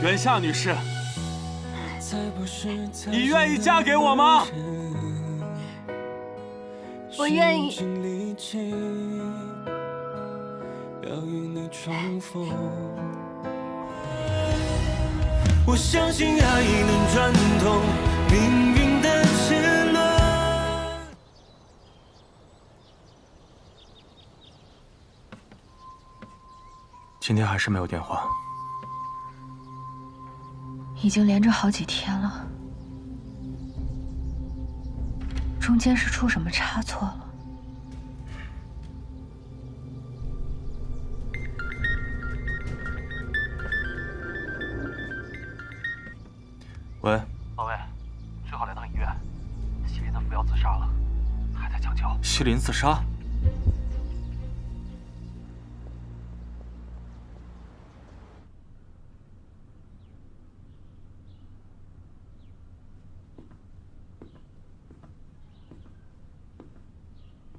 袁夏女士，你愿意嫁给我吗？我愿意。我相信爱能转动命运的齿轮。今天还是没有电话。已经连着好几天了，中间是出什么差错了？喂，老魏，最好来趟医院。西林的扶摇自杀了，还在抢救。西林自杀？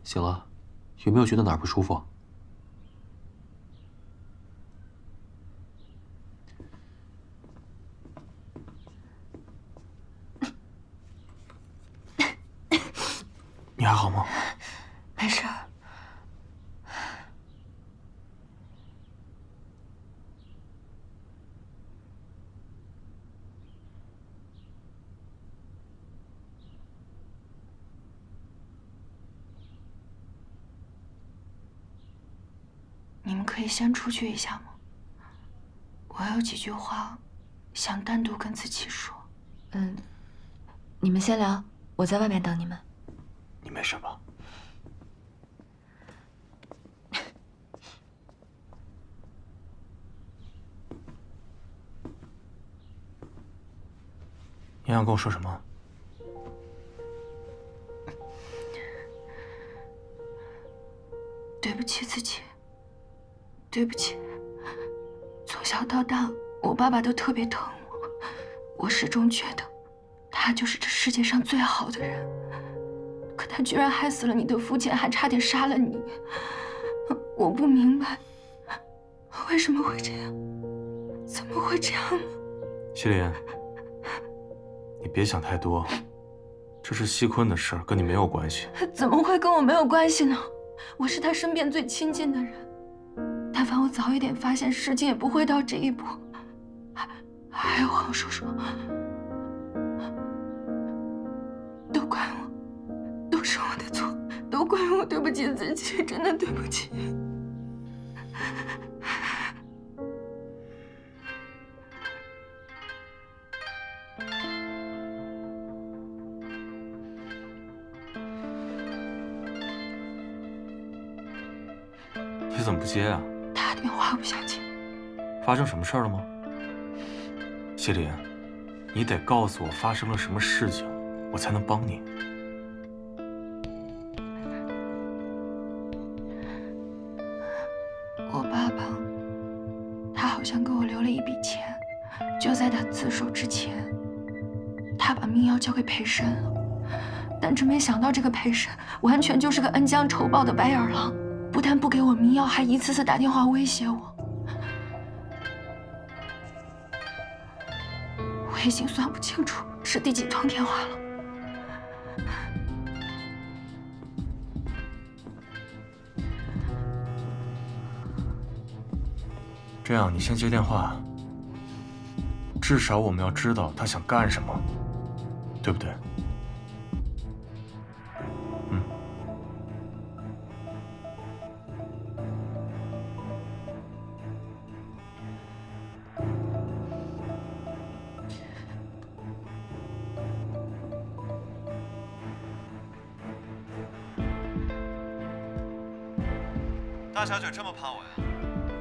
醒了，有没有觉得哪儿不舒服？你还好吗？没事。你们可以先出去一下吗？我有几句话想单独跟子琪说。你们先聊，我在外面等你们。你没事吧？你想跟我说什么？对不起，子琪。对不起，从小到大，我爸爸都特别疼我，我始终觉得他就是这世界上最好的人。可他居然害死了你的父亲，还差点杀了你。我不明白，为什么会这样？怎么会这样呢？西林，你别想太多，这是西坤的事，跟你没有关系。怎么会跟我没有关系呢？我是他身边最亲近的人。但凡我早一点发现，事情也不会到这一步。还有黄叔叔，都怪我，都是我的错，都怪我，对不起自己，真的对不起。你怎么不接啊？打电话不想接。发生什么事了吗？西林，你得告诉我发生了什么事情，我才能帮你。我爸爸，他好像给我留了一笔钱，就在他自首之前，他把命要交给裴深了。但真没想到，这个裴深完全就是个恩将仇报的白眼狼，不但不给我迷药，还一次次打电话威胁我。我已经算不清楚是第几通电话了。这样，你先接电话，至少我们要知道他想干什么，对不对？大小姐这么怕我呀，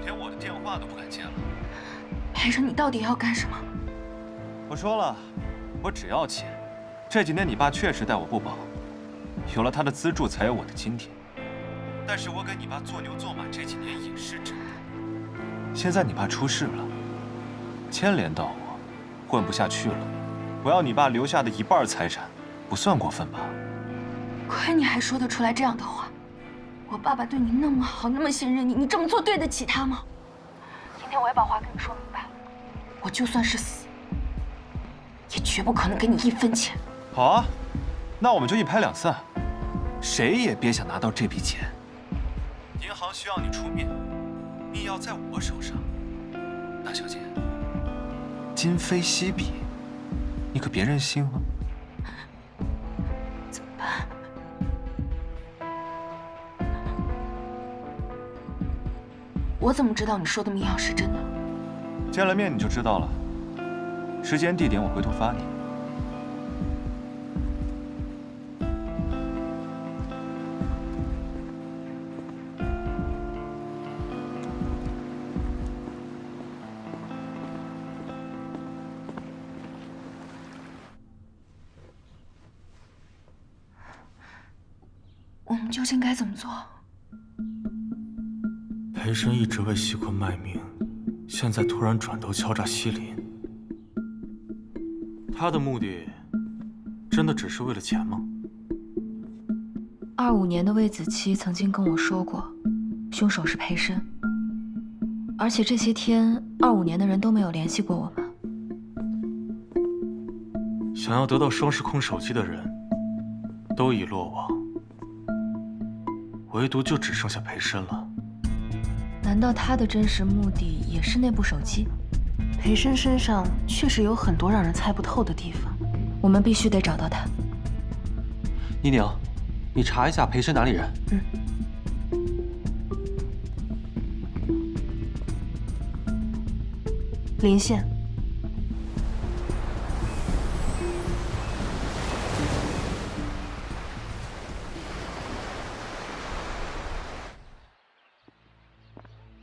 连我的电话都不敢接了。裴深，你到底要干什么？我说了，我只要钱。这几年你爸确实待我不薄，有了他的资助，才有我的今天。但是我给你爸做牛做马这几年也是真的。现在你爸出事了，牵连到我，混不下去了，我要你爸留下的一半财产，不算过分吧？亏你还说得出来这样的话。我爸爸对你那么好，那么信任你，你这么做对得起他吗？今天我也把话跟你说明白了。我就算是死，也绝不可能给你1分钱。好啊，那我们就一拍两散，谁也别想拿到这笔钱。银行需要你出面，命要在我手上。大小姐，今非昔比，你可别任性了。怎么办？我怎么知道你说的密钥是真的？见了面你就知道了。时间地点我回头发你。我们究竟该怎么做？裴深一直为西坤卖命，现在突然转头敲诈西林，他的目的真的只是为了钱吗25年的魏子期曾经跟我说过，凶手是裴深，而且这些天25年的人都没有联系过我们。想要得到双时空手机的人都已落网，唯独就只剩下裴深了。难道他的真实目的也是那部手机？裴深身上确实有很多让人猜不透的地方，我们必须得找到他。倪宁，你查一下裴深哪里人？临县。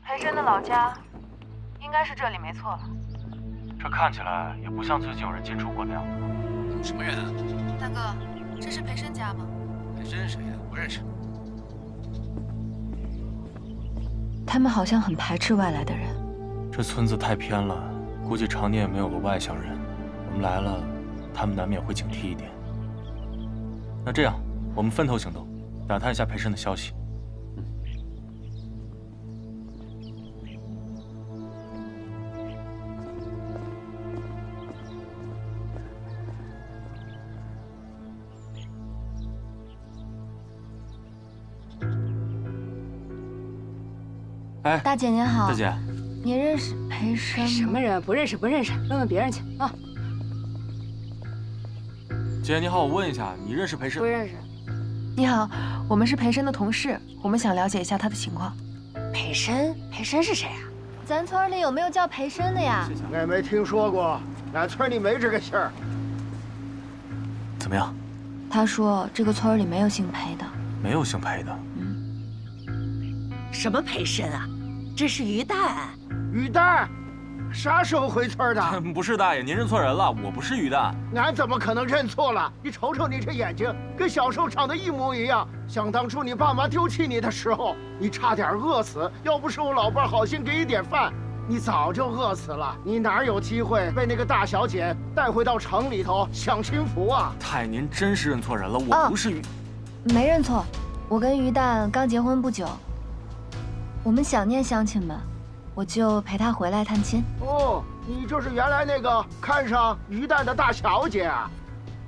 裴深的老家应该是这里没错了。这看起来也不像最近有人进出过的样子。什么人啊？大哥，这是裴深家吗？裴深是谁呀？不认识。他们好像很排斥外来的人。这村子太偏了，估计常年也没有个外乡人。我们来了，他们难免会警惕一点。那这样，我们分头行动，打探一下裴深的消息。哎，大姐您好。大姐，您认识裴深吗？什么人？不认识，不认识，问问别人去啊。姐你好，我问一下，你认识裴深？不认识。你好，我们是裴深的同事，我们想了解一下他的情况。裴深？裴深是谁啊？咱村里有没有叫裴深的呀？俺没听说过，俺村里没这个姓儿。怎么样？他说这个村里没有姓裴的。没有姓裴的。什么裴深啊？这是于蛋。于蛋，啥时候回村的？不是大爷，您认错人了，我不是于蛋。俺怎么可能认错了？你瞅瞅你这眼睛，跟小时候长得一模一样。想当初你爸妈丢弃你的时候，你差点饿死，要不是我老伴好心给你点饭，你早就饿死了。你哪有机会被那个大小姐带回到城里头享清福啊？太，您真是认错人了，我不是于。没认错，我跟于蛋刚结婚不久，我们想念乡亲们，我就陪他回来探亲。哦，你就是原来那个看上于蛋的大小姐啊？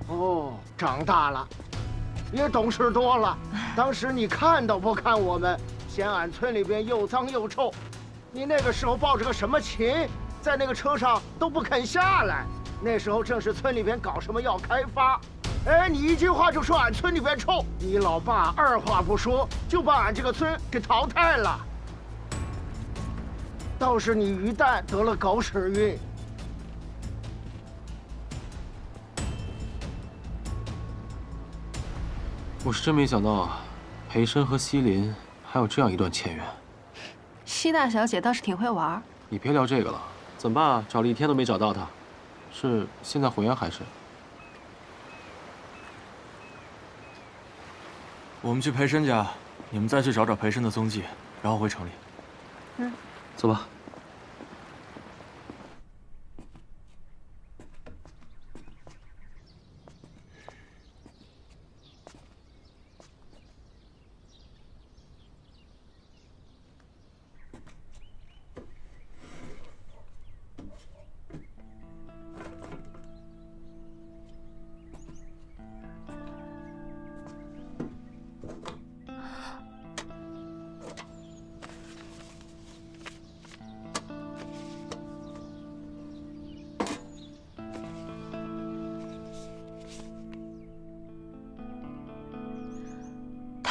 哦，长大了，也懂事多了。当时你看都不看我们，嫌俺村里边又脏又臭。你那个时候抱着个什么琴，在那个车上都不肯下来。那时候正是村里边搞什么要开发，哎，你一句话就说俺村里边臭，你老爸二话不说就把俺这个村给淘汰了。倒是你于蛋得了狗屎运。我是真没想到啊，裴深和西林还有这样一段前缘。西大小姐倒是挺会玩。你别聊这个了，怎么办啊？找了一天都没找到他，是现在回来还是？我们去裴深家，你们再去找找裴深的踪迹，然后回城里。走吧。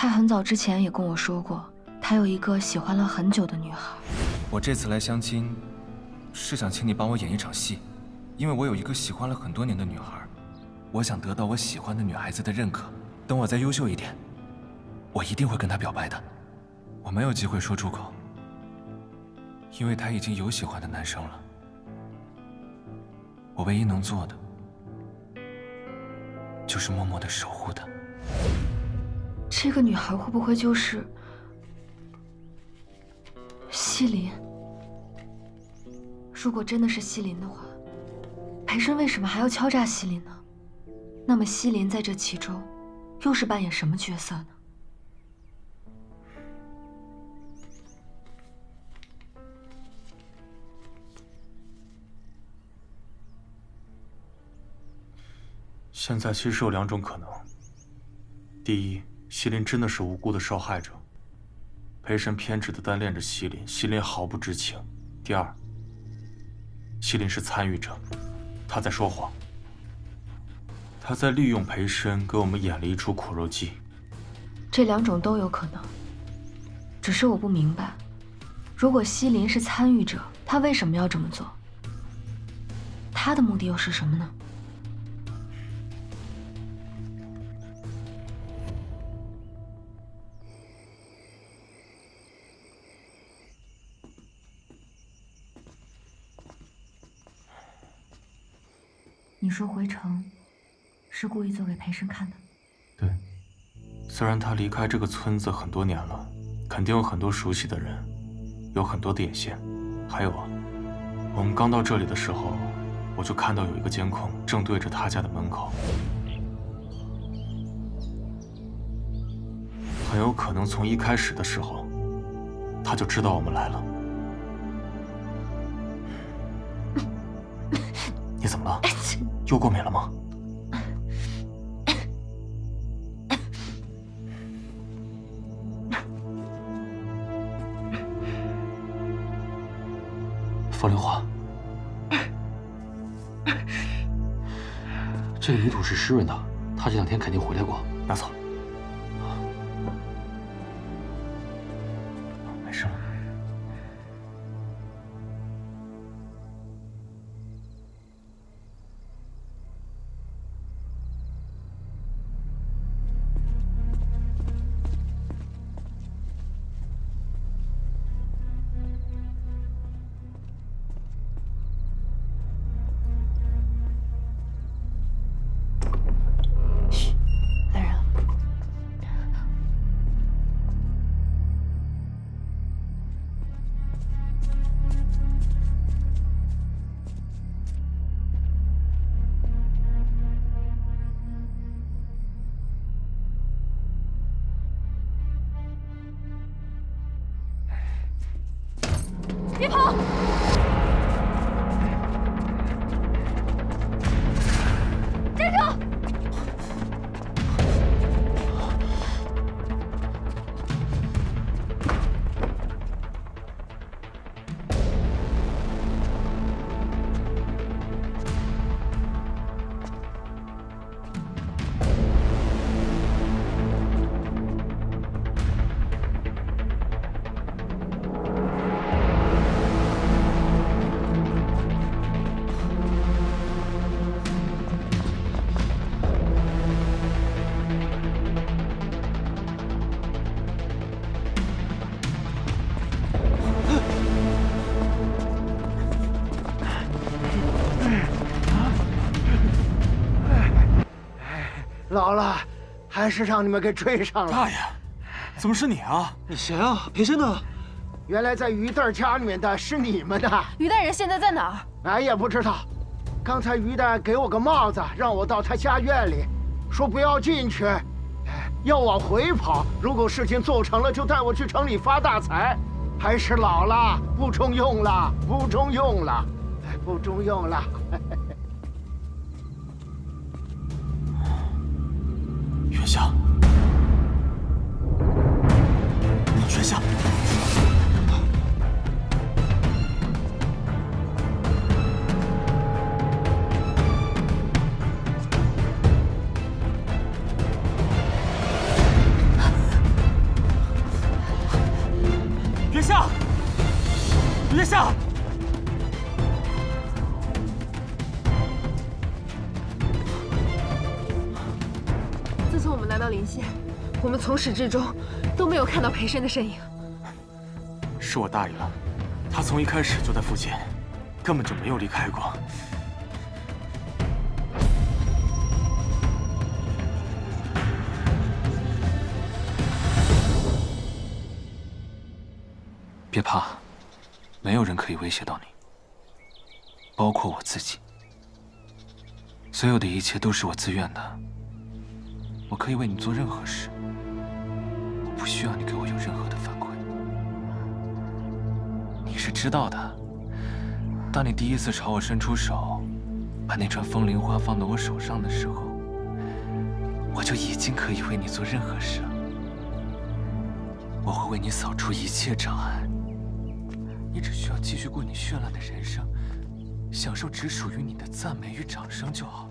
他很早之前也跟我说过，他有一个喜欢了很久的女孩。我这次来相亲，是想请你帮我演一场戏，因为我有一个喜欢了很多年的女孩，我想得到我喜欢的女孩子的认可。等我再优秀一点，我一定会跟她表白的。我没有机会说出口，因为她已经有喜欢的男生了。我唯一能做的，就是默默地守护她。这个女孩会不会就是西林？如果真的是西林的话，裴深为什么还要敲诈西林呢？那么西林在这其中又是扮演什么角色呢？现在其实有2种可能：第一，西林真的是无辜的受害者，裴深偏执地单恋着西林，西林毫不知情；第二，西林是参与者，他在说谎，他在利用裴深给我们演了一出苦肉计。这2种都有可能，只是我不明白，如果西林是参与者，他为什么要这么做？他的目的又是什么呢？你说回城是故意做给裴深看的？对，虽然他离开这个村子很多年了，肯定有很多熟悉的人，有很多的眼线。还有啊，我们刚到这里的时候，我就看到有一个监控正对着他家的门口，很有可能从一开始的时候，他就知道我们来了。你怎么了？又过敏了吗？风流花，这个泥土是湿润的，他这2天肯定回来过。拿走。没事了。来人了。别跑！站住！老了，还是让你们给追上了。大爷，怎么是你啊？你谁啊？裴深呢？原来在于蛋家里面的是你们的。于大人现在在哪儿？俺也不知道。刚才于蛋给我个帽子，让我到他家院里，说不要进去，要往回跑。如果事情做成了，就带我去城里发大财。还是老了，不中用了，不中用了，不中用了。月下，月下，到临县，我们从始至终都没有看到裴深的身影。是我大意了，他从一开始就在附近，根本就没有离开过。别怕，没有人可以威胁到你，包括我自己。所有的一切都是我自愿的，我可以为你做任何事，我不需要你给我有任何的反馈。你是知道的，当你第一次朝我伸出手，把那串风铃花放到我手上的时候，我就已经可以为你做任何事了。我会为你扫除一切障碍。你只需要继续过你绚烂的人生，享受只属于你的赞美与掌声就好。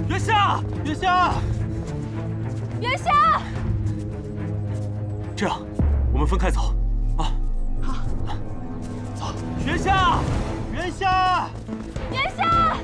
月下，月下，月下！这样，我们分开走。 月下，月下，月下！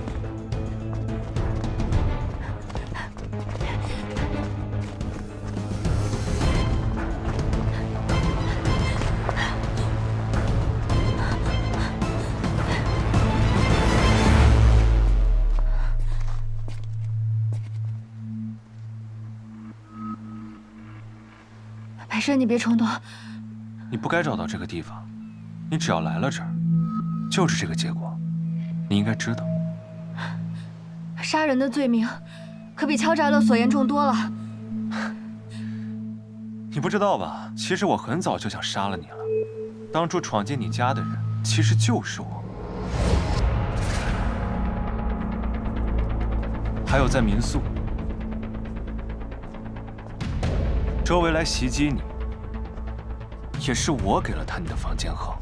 裴深，你别冲动。你不该找到这个地方，你只要来了这儿。 就是这个结果，你应该知道。杀人的罪名，可比敲诈勒索严重多了。你不知道吧？其实我很早就想杀了你了。当初闯进你家的人，其实就是我。还有在民宿，周围来袭击你，也是我给了他你的房间号。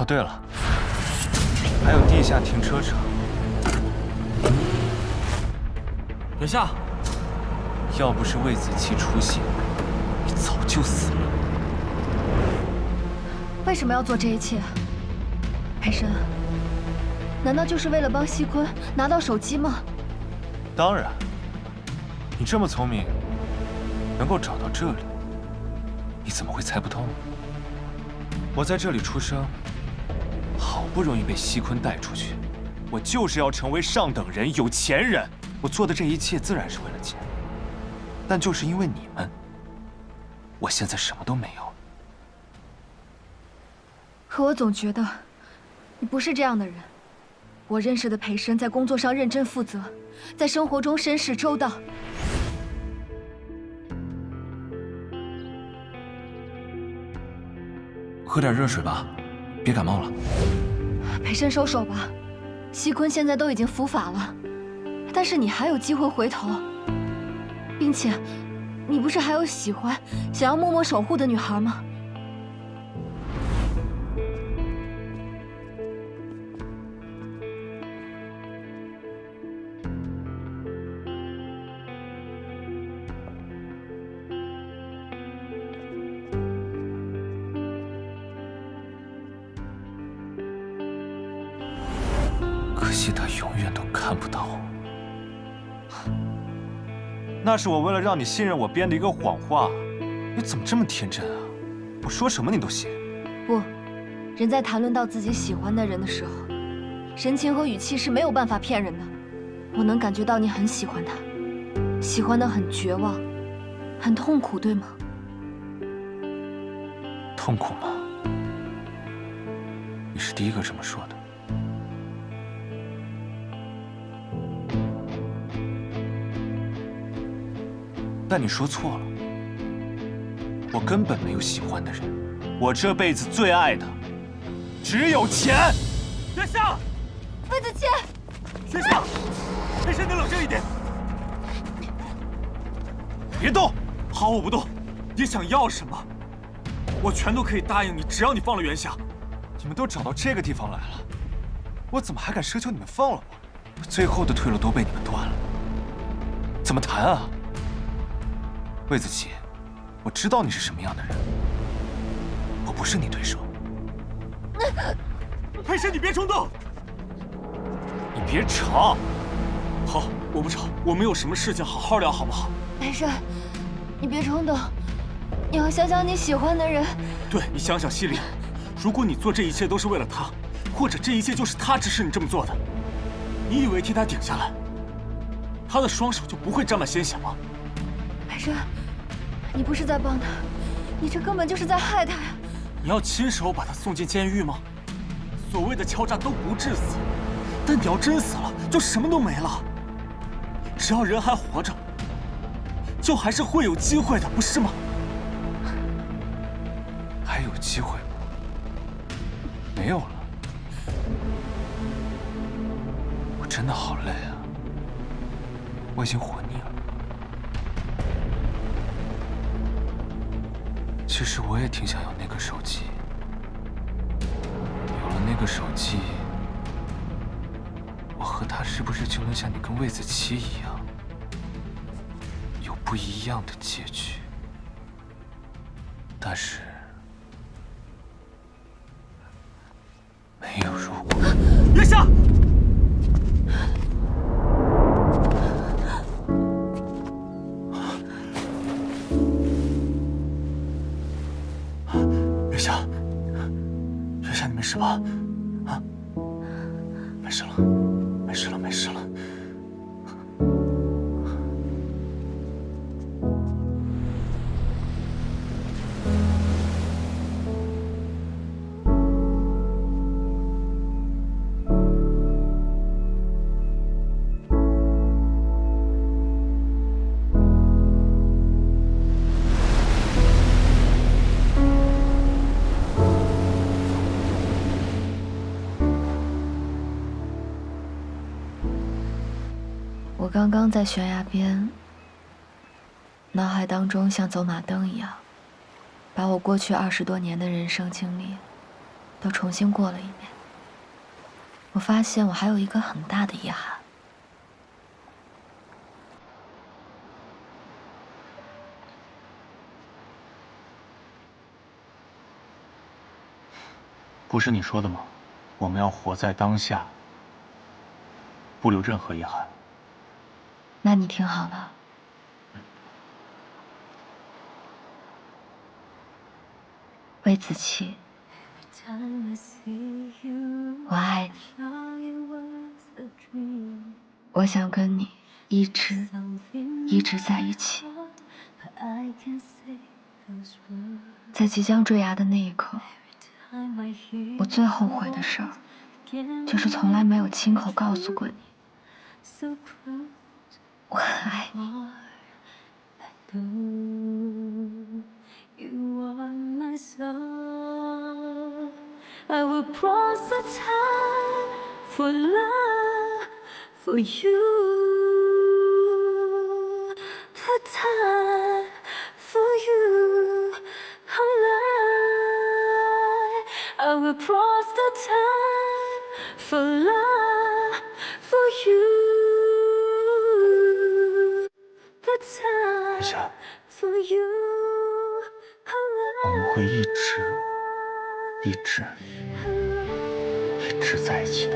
哦，对了，还有地下停车场。月下，要不是魏子期出现，你早就死了。为什么要做这一切？裴深，难道就是为了帮西坤拿到手机吗？当然，你这么聪明，能够找到这里，你怎么会猜不透呢？我在这里出生。 好不容易被西坤带出去，我就是要成为上等人、有钱人。我做的这一切自然是为了钱，但就是因为你们，我现在什么都没有。可我总觉得，你不是这样的人。我认识的裴深在工作上认真负责，在生活中绅士周到。喝点热水吧。 别感冒了，裴深，收手吧。西坤现在都已经伏法了，但是你还有机会回头，并且，你不是还有喜欢、想要默默守护的女孩吗？可惜他永远都看不到我。那是我为了让你信任我编的一个谎话。你怎么这么天真啊？我说什么你都信？不，人在谈论到自己喜欢的人的时候，神情和语气是没有办法骗人的。我能感觉到你很喜欢他，喜欢得很绝望，很痛苦，对吗？痛苦吗？你是第一个这么说的。 但你说错了，我根本没有喜欢的人，我这辈子最爱的只有钱。月下，魏子期，月下，裴深，你冷静一点，别动！好，我不动。你想要什么，我全都可以答应你，只要你放了元夏。你们都找到这个地方来了，我怎么还敢奢求你们放了我？最后的退路都被你们断了，怎么谈啊？魏子琪，我知道你是什么样的人，我不是你对手。裴深，你别冲动，你别吵。好，我不吵，我们有什么事情好好聊，好不好？裴深，你别冲动，你要想想你喜欢的人。对，你想想西林，如果你做这一切都是为了他，或者这一切就是他指使你这么做的，你以为替他顶下来，他的双手就不会沾满鲜血吗？裴深，你不是在帮他，你这根本就是在害他呀！你要亲手把他送进监狱吗？所谓的敲诈都不致死，但你要真死了，就什么都没了。只要人还活着，就还是会有机会的，不是吗？还有机会吗？没有了。我真的好累啊，我已经活腻了。其实我也挺想要那个手机，有了那个手机，我和他是不是就能像你跟魏子琪一样，有不一样的结局？但是没有如果。月下，月下，月下，你没事吧？啊，没事了，没事了，没事了。我刚刚在悬崖边，脑海当中像走马灯一样，把我过去20多年的人生经历都重新过了一遍。我发现我还有一个很大的遗憾。不是你说的吗？我们要活在当下，不留任何遗憾。那你听好了，魏子琪，我爱你，我想跟你一直在一起。在即将坠崖的那一刻，我最后悔的事儿，就是从来没有亲口告诉过你，我很爱你。I will cross the time for love for you, the time for you, I will cross the time for love for you, the time for you, 我们会一直在一起的。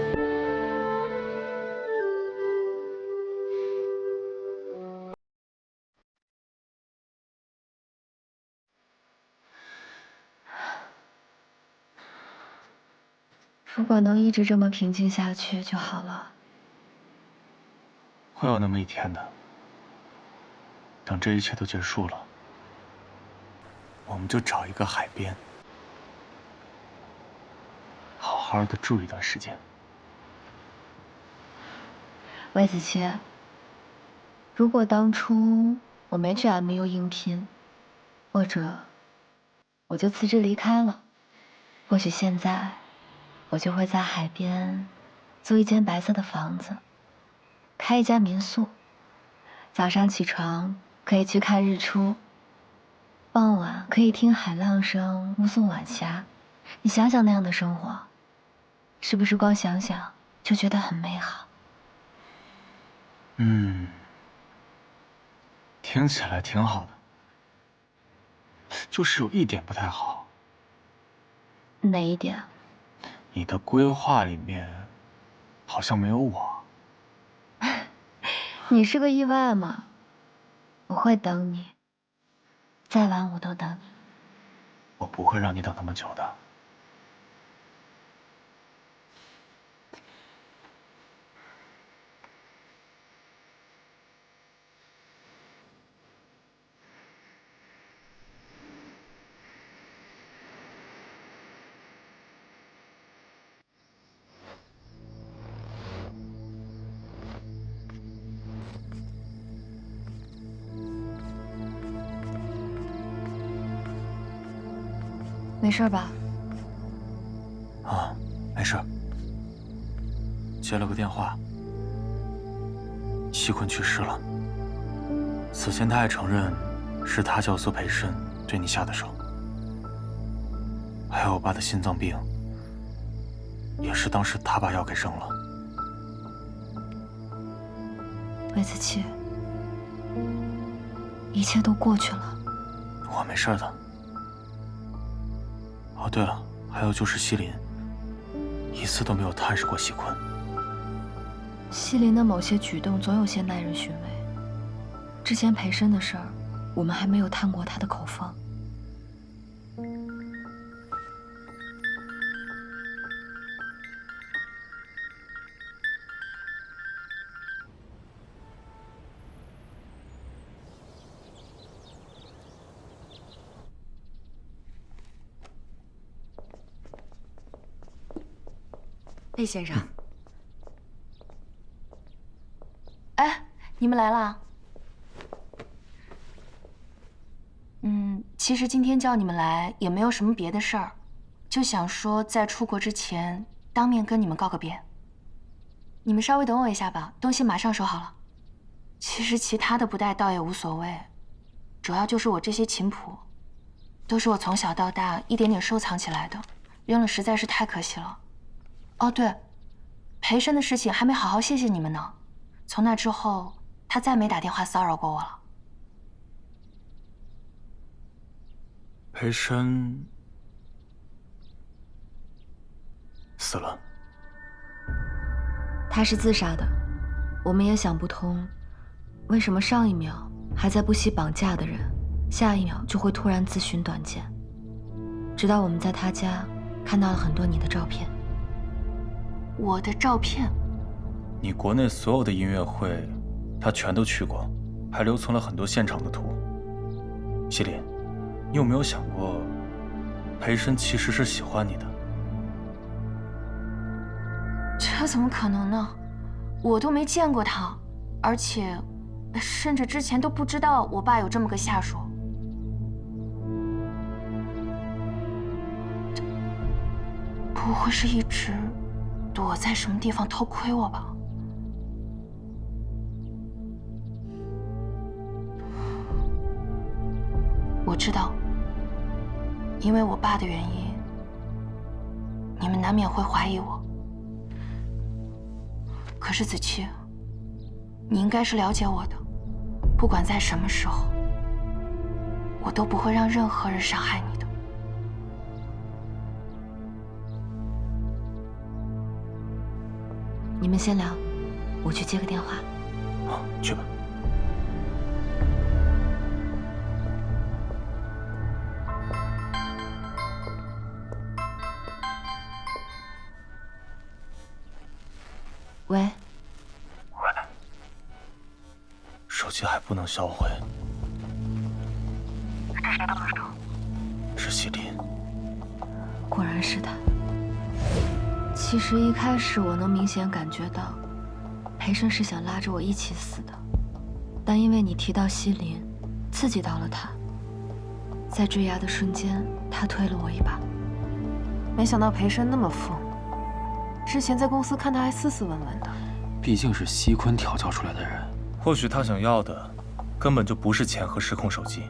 如果能一直这么平静下去就好了。会有那么一天的，等这一切都结束了，我们就找一个海边，好好的住一段时间。魏子琪，如果当初我没去 MU 应聘，或者我就辞职离开了，或许现在我就会在海边租一间白色的房子，开一家民宿，早上起床可以去看日出，傍晚可以听海浪声目送晚霞。你想想那样的生活，是不是光想想就觉得很美好。听起来挺好的，就是有一点不太好。哪一点？你的规划里面好像没有我。你是个意外吗？我会等你，再晚我都等你。我不会让你等那么久的。没事吧？啊，没事。接了个电话，西坤去世了。此前他也承认，是他教唆裴深对你下的手。还有我爸的心脏病，也是当时他把药给扔了。魏子期，一切都过去了。我没事的。哦，对了，还有就是西林，一次都没有探视过西坤。西林的某些举动总有些耐人寻味。之前裴深的事儿，我们还没有探过他的口风。魏先生，哎，你们来啦。其实今天叫你们来也没有什么别的事儿，就想说在出国之前当面跟你们告个别。你们稍微等我一下吧，东西马上收好了。其实其他的不带倒也无所谓，主要就是我这些琴谱，都是我从小到大一点点收藏起来的，扔了实在是太可惜了。哦，对，裴深的事情还没好好谢谢你们呢。从那之后，他再没打电话骚扰过我了。裴深死了。他是自杀的，我们也想不通，为什么上一秒还在不惜绑架的人，下一秒就会突然自寻短见。直到我们在他家看到了很多你的照片。我的照片？你国内所有的音乐会，他全都去过，还留存了很多现场的图。西林，你有没有想过，裴深其实是喜欢你的？这怎么可能呢？我都没见过他，而且甚至之前都不知道我爸有这么个下属。不会是一直躲在什么地方偷窥我吧？我知道，因为我爸的原因，你们难免会怀疑我。可是子期，你应该是了解我的，不管在什么时候，我都不会让任何人伤害你的。你们先聊，我去接个电话。好，去吧。喂。喂。手机还不能销毁。这谁的歌手？是西林。果然是他。其实一开始我能明显感觉到，裴深是想拉着我一起死的，但因为你提到西林，刺激到了他，在坠崖的瞬间，他推了我一把。没想到裴深那么疯，之前在公司看他还斯斯文文的。毕竟是西坤调教出来的人，或许他想要的，根本就不是钱和时空手机。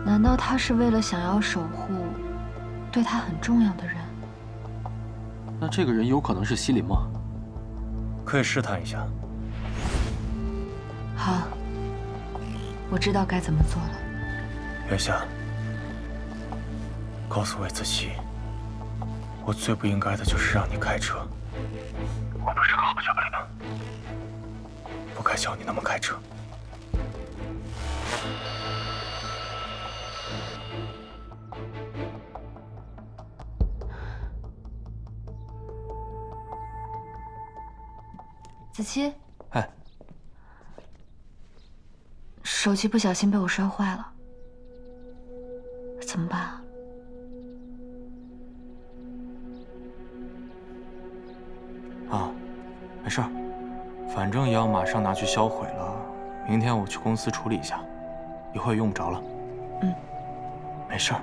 难道他是为了想要守护对他很重要的人？那这个人有可能是西林吗？可以试探一下。好，我知道该怎么做了。月下，告诉魏子熙，我最不应该的就是让你开车。我不是个好教练，不该教你那么开车。子期，哎，手机不小心被我摔坏了，怎么办啊？啊，没事儿，反正也要马上拿去销毁了。明天我去公司处理一下，一会儿用不着了。嗯，没事儿。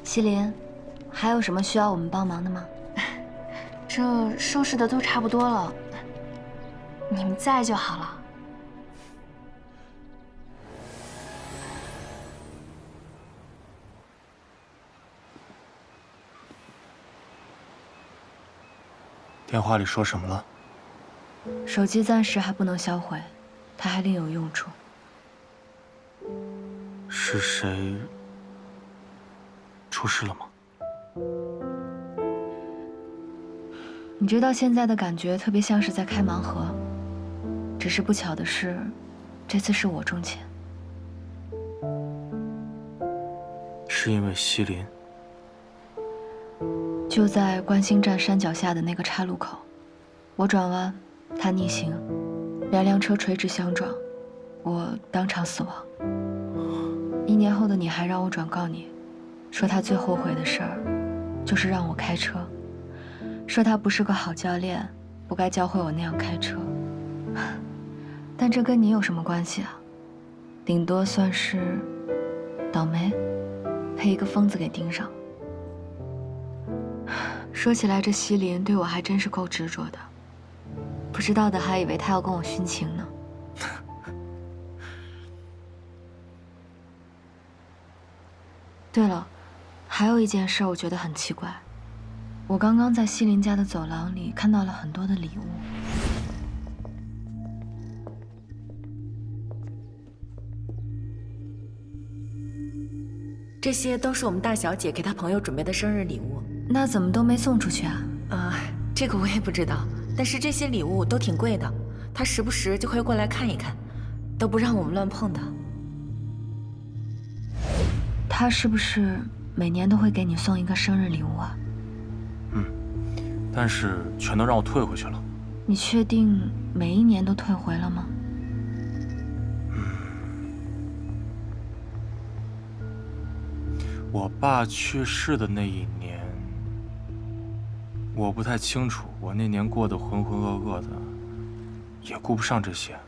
西林，还有什么需要我们帮忙的吗？这收拾的都差不多了，你们在就好了。电话里说什么了？手机暂时还不能销毁，它还另有用处。是谁出事了吗？你知道现在的感觉特别像是在开盲盒，只是不巧的是，这次是我中签。是因为西林？就在观星站山脚下的那个岔路口，我转弯，他逆行，两辆车垂直相撞，我当场死亡。1年后的你还让我转告你，说他最后悔的事儿，就是让我开车。说他不是个好教练，不该教会我那样开车。但这跟你有什么关系啊？顶多算是倒霉，被一个疯子给盯上。说起来，这西林对我还真是够执着的，不知道的还以为他要跟我殉情呢。对了，还有一件事我觉得很奇怪。我刚刚在西林家的走廊里看到了很多的礼物。这些都是我们大小姐给她朋友准备的生日礼物。那怎么都没送出去啊？这个我也不知道，但是这些礼物都挺贵的，她时不时就会过来看一看，都不让我们乱碰的。她是不是每年都会给你送一个生日礼物啊？但是全都让我退回去了。你确定每一年都退回了吗？我爸去世的那一年，我不太清楚。我那年过得浑浑噩噩的，也顾不上这些。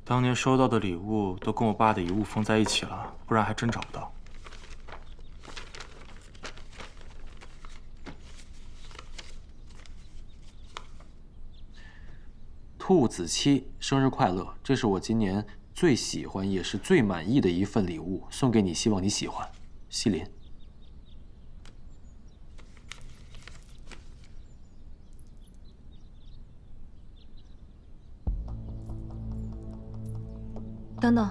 当年收到的礼物都跟我爸的遗物缝在一起了，不然还真找不到。兔子七，生日快乐！这是我今年最喜欢也是最满意的一份礼物，送给你，希望你喜欢。西林。等等，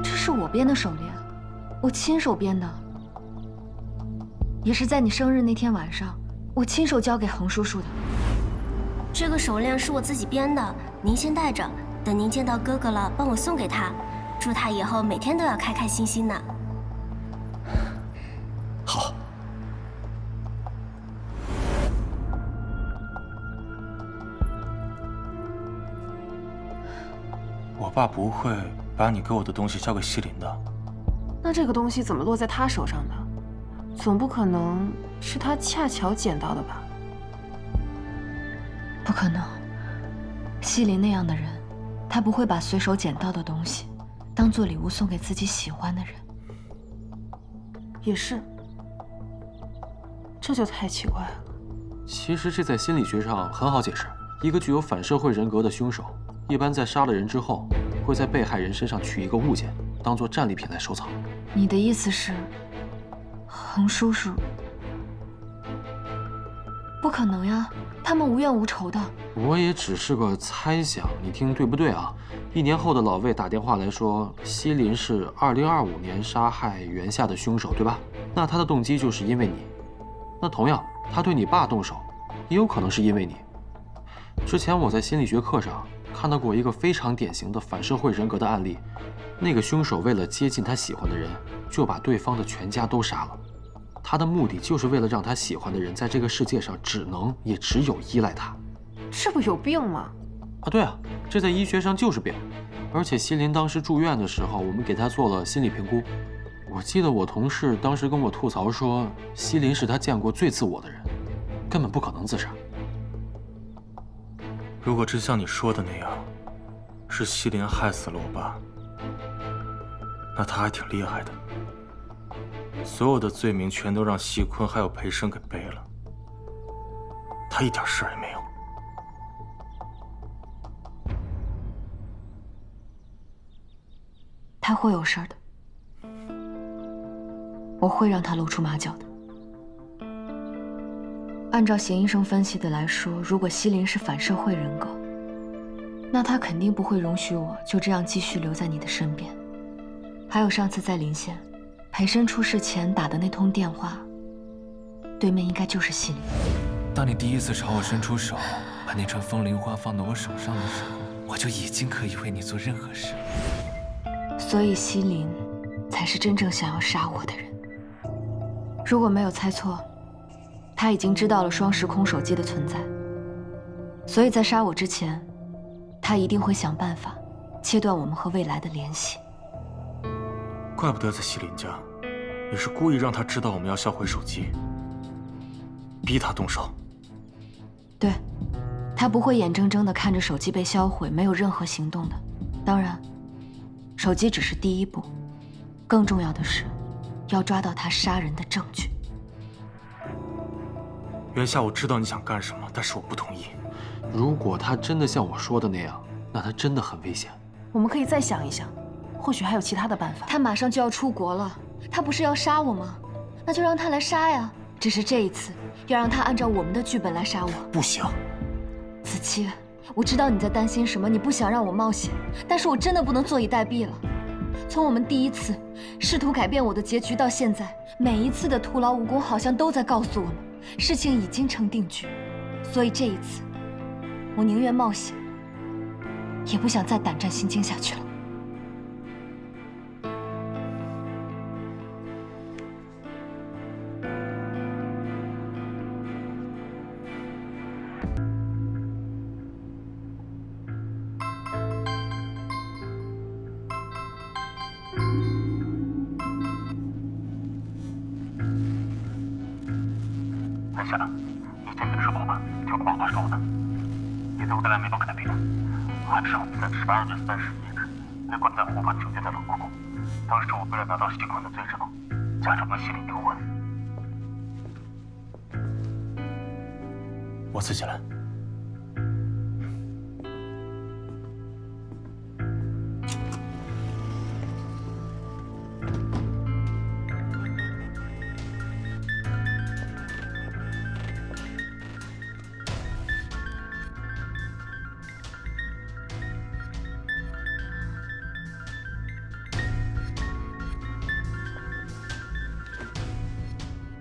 这是我编的手链，我亲手编的，也是在你生日那天晚上，我亲手交给恒叔叔的。这个手链是我自己编的，您先戴着，等您见到哥哥了，帮我送给他，祝他以后每天都要开开心心的。好。我爸不会把你给我的东西交给西林的。那这个东西怎么落在他手上的？总不可能是他恰巧捡到的吧？不可能，西林那样的人，他不会把随手捡到的东西当做礼物送给自己喜欢的人。也是，这就太奇怪了。其实这在心理学上很好解释，一个具有反社会人格的凶手，一般在杀了人之后，会在被害人身上取一个物件，当做战利品来收藏。你的意思是，恒叔叔？不可能呀，他们无怨无仇的。我也只是个猜想，你听对不对啊？1年后的老魏打电话来说，西林是2025年杀害袁夏的凶手，对吧？那他的动机就是因为你。那同样，他对你爸动手，也有可能是因为你。之前我在心理学课上看到过一个非常典型的反社会人格的案例，那个凶手为了接近他喜欢的人，就把对方的全家都杀了。他的目的就是为了让他喜欢的人在这个世界上只能也只有依赖他。这不有病吗？啊，对啊，这在医学上就是病。而且西林当时住院的时候，我们给他做了心理评估。我记得我同事当时跟我吐槽说，西林是他见过最自我的人，根本不可能自杀。如果真像你说的那样，是西林害死了我爸，那他还挺厉害的。所有的罪名全都让西坤还有裴生给背了，他一点事儿也没有。他会有事儿的，我会让他露出马脚的。按照邢医生分析的来说，如果西林是反社会人格，那他肯定不会容许我就这样继续留在你的身边。还有上次在临县，裴生出事前打的那通电话，对面应该就是西林。当你第一次朝我伸出手，把那串风铃花放到我手上的时候，我就已经可以为你做任何事了。所以西林才是真正想要杀我的人。如果没有猜错，他已经知道了双时空手机的存在，所以在杀我之前，他一定会想办法切断我们和未来的联系。怪不得在西林家，你是故意让他知道我们要销毁手机，逼他动手。对，他不会眼睁睁地看着手机被销毁，没有任何行动的。当然，手机只是第一步，更重要的是要抓到他杀人的证据。袁夏，我知道你想干什么，但是我不同意。如果他真的像我说的那样，那他真的很危险。我们可以再想一想，或许还有其他的办法。他马上就要出国了，他不是要杀我吗？那就让他来杀呀。只是这一次，要让他按照我们的剧本来杀我。不行，子期，我知道你在担心什么，你不想让我冒险，但是我真的不能坐以待毙了。从我们第一次试图改变我的结局到现在，每一次的徒劳无功，好像都在告诉我们，事情已经成定局。所以这一次，我宁愿冒险，也不想再胆战心惊下去了。袁夏，你坚决的说好吧，就跟我爸说的。你在我带来没有改变，按照你在12月30日被关在湖畔酒店的冷宫。当时我为了拿到西坤的罪证，假装跟西林离婚。我自己来。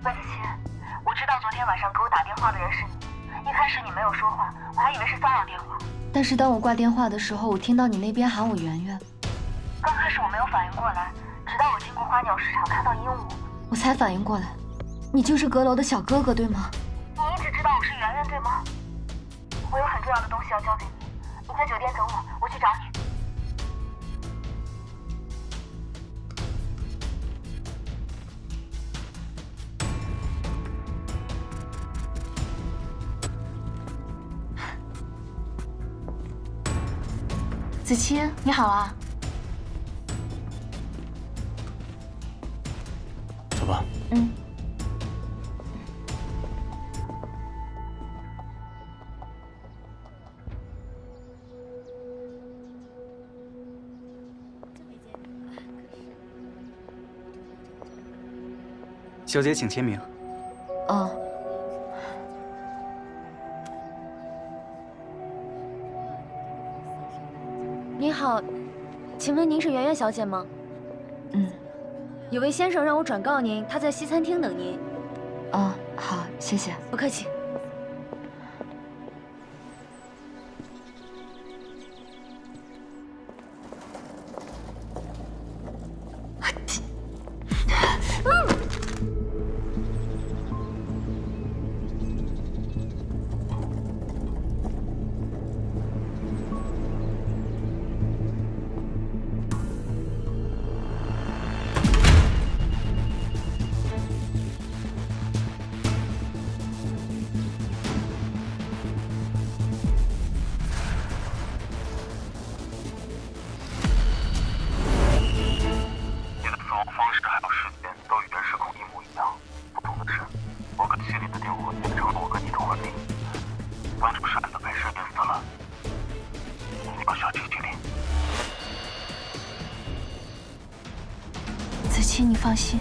魏子期，我知道昨天晚上给我打电话的人是你。一开始你没有说话，我还以为是骚扰电话。但是当我挂电话的时候，我听到你那边喊我圆圆。刚开始我没有反应过来，直到我经过花鸟市场看到鹦鹉，我才反应过来，你就是阁楼的小哥哥，对吗？你一直知道我是圆圆，对吗？我有很重要的东西要交给你，你在酒店等我，我去找你。子期，你好啊。走吧。嗯。小姐，请签名。哦。您好，请问您是圆圆小姐吗？嗯。有位先生让我转告您，他在西餐厅等您。哦，好，谢谢。不客气。 你放心，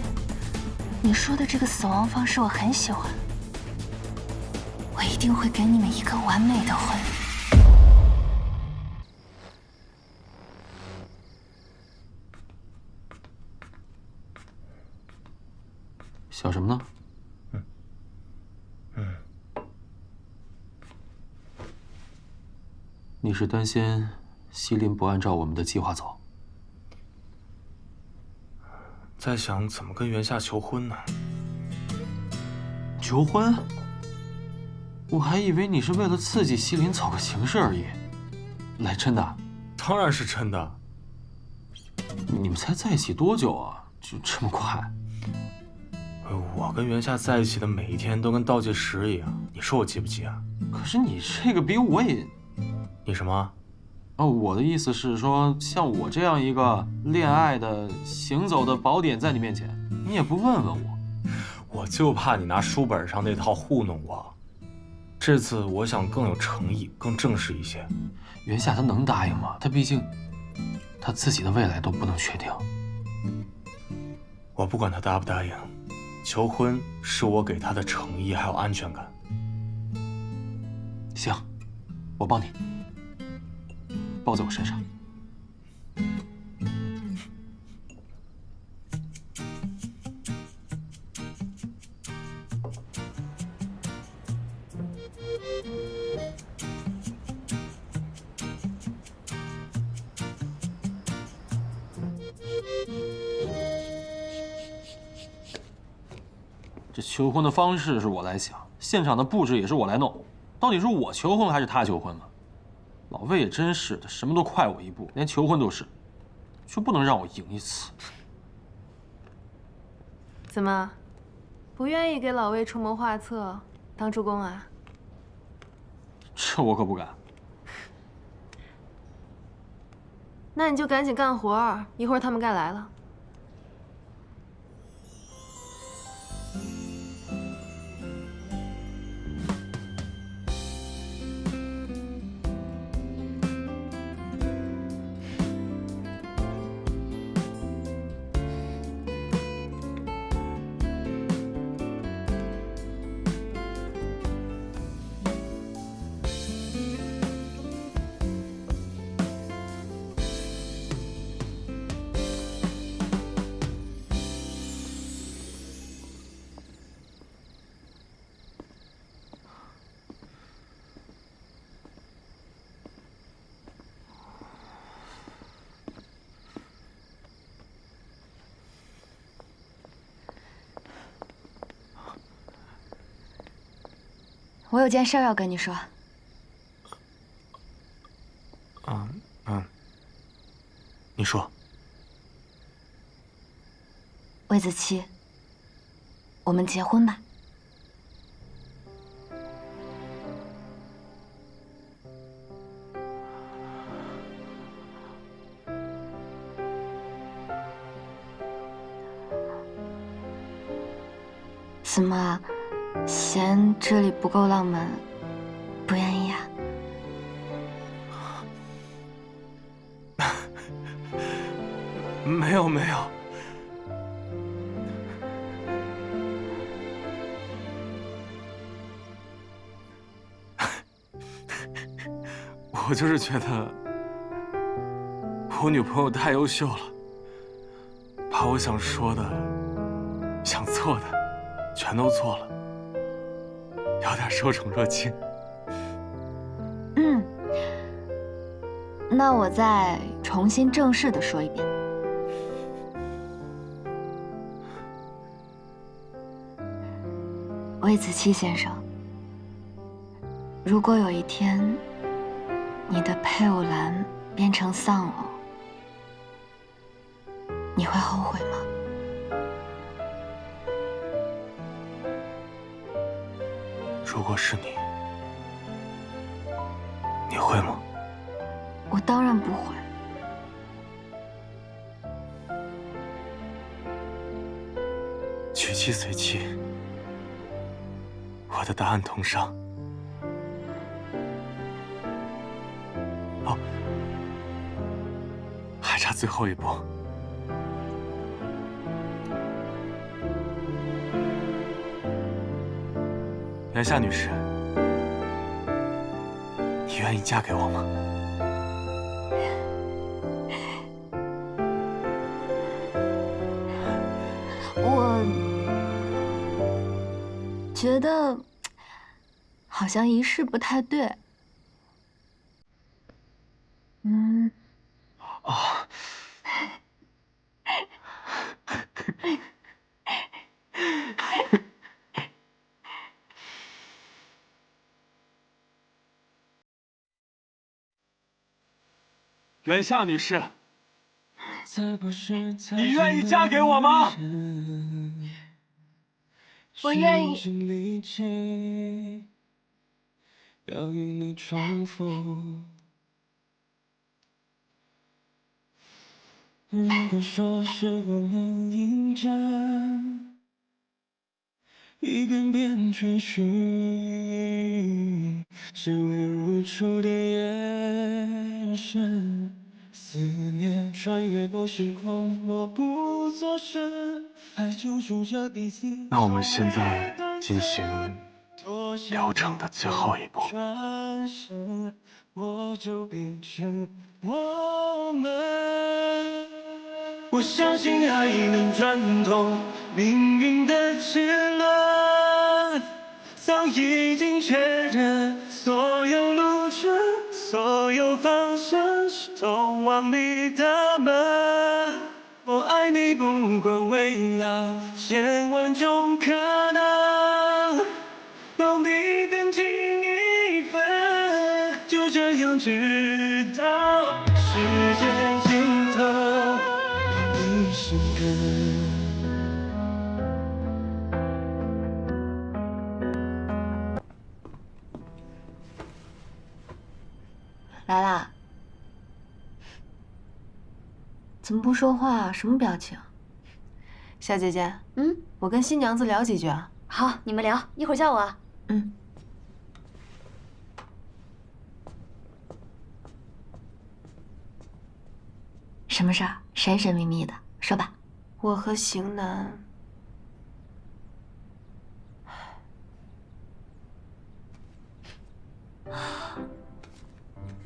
你说的这个死亡方式我很喜欢，我一定会给你们一个完美的婚。想什么呢？你是担心西林不按照我们的计划走？ 在想怎么跟袁夏求婚呢？求婚？我还以为你是为了刺激西林走个形式而已。来，真的？当然是真的。你们才在一起多久啊？就这么快？我跟袁夏在一起的每一天都跟倒计时一样，你说我急不急啊？可是你这个比我也……你什么？ 哦，我的意思是说，像我这样一个恋爱的行走的宝典在你面前，你也不问问我，我就怕你拿书本上那套糊弄我。这次我想更有诚意，更正式一些。袁夏他能答应吗？他毕竟他自己的未来都不能确定。我不管他答不答应，求婚是我给他的诚意还有安全感。行，我帮你。 抱在我身上。这求婚的方式是我来想，现场的布置也是我来弄，到底是我求婚还是他求婚嘛？ 老魏也真是的，什么都快我一步，连求婚都是，就不能让我赢一次？怎么，不愿意给老魏出谋划策，当助攻啊？这我可不敢。那你就赶紧干活，一会儿他们该来了。 我有件事要跟你说。你说。魏子期，我们结婚吧。怎么，嫌这里不够浪漫，不愿意啊？没有没有。我就是觉得我女朋友太优秀了，把我想说的、想做的全都做了，有点受宠若惊。那我再重新正式的说一遍。魏子期先生，如果有一天你的配偶栏变成丧偶，你会后悔吗？如果是你，你会吗？我当然不会。娶妻随妻，我的答案同上。哦，还差最后一步。袁夏女士，你愿意嫁给我吗？我觉得好像仪式不太对。袁夏女士，你愿意嫁给我吗？我愿意。要与你重复。如果说是我们迎着一遍遍追寻，只为如初的眼神，思念穿越过时空，默不作声，爱就住着彼此。那我们现在进行流程的最后一步。转身，我就变成我们。我相信爱能转动命运的齿轮，早已经确认，所有路程，所有方向是通往你的门。我爱你，不管未来千万种可能，帮你更近一分，就这样直到世界尽头。来啦，怎么不说话？什么表情？夏姐姐，我跟新娘子聊几句啊。好，你们聊，一会儿叫我啊。什么事儿？神神秘秘的，说吧。我和邢楠，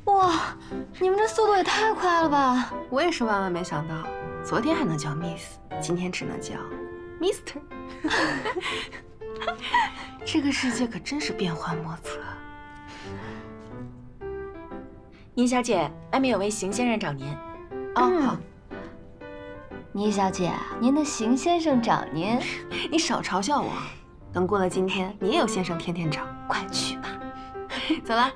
哇，你们这速度也太快了吧！我也是万万没想到，昨天还能叫 Miss， 今天只能叫 Mr。这个世界可真是变幻莫测。倪小姐，外面有位邢先生找您。好。倪小姐，您的邢先生找您，你少嘲笑我。等过了今天，你也有先生天天找，快去吧。走了。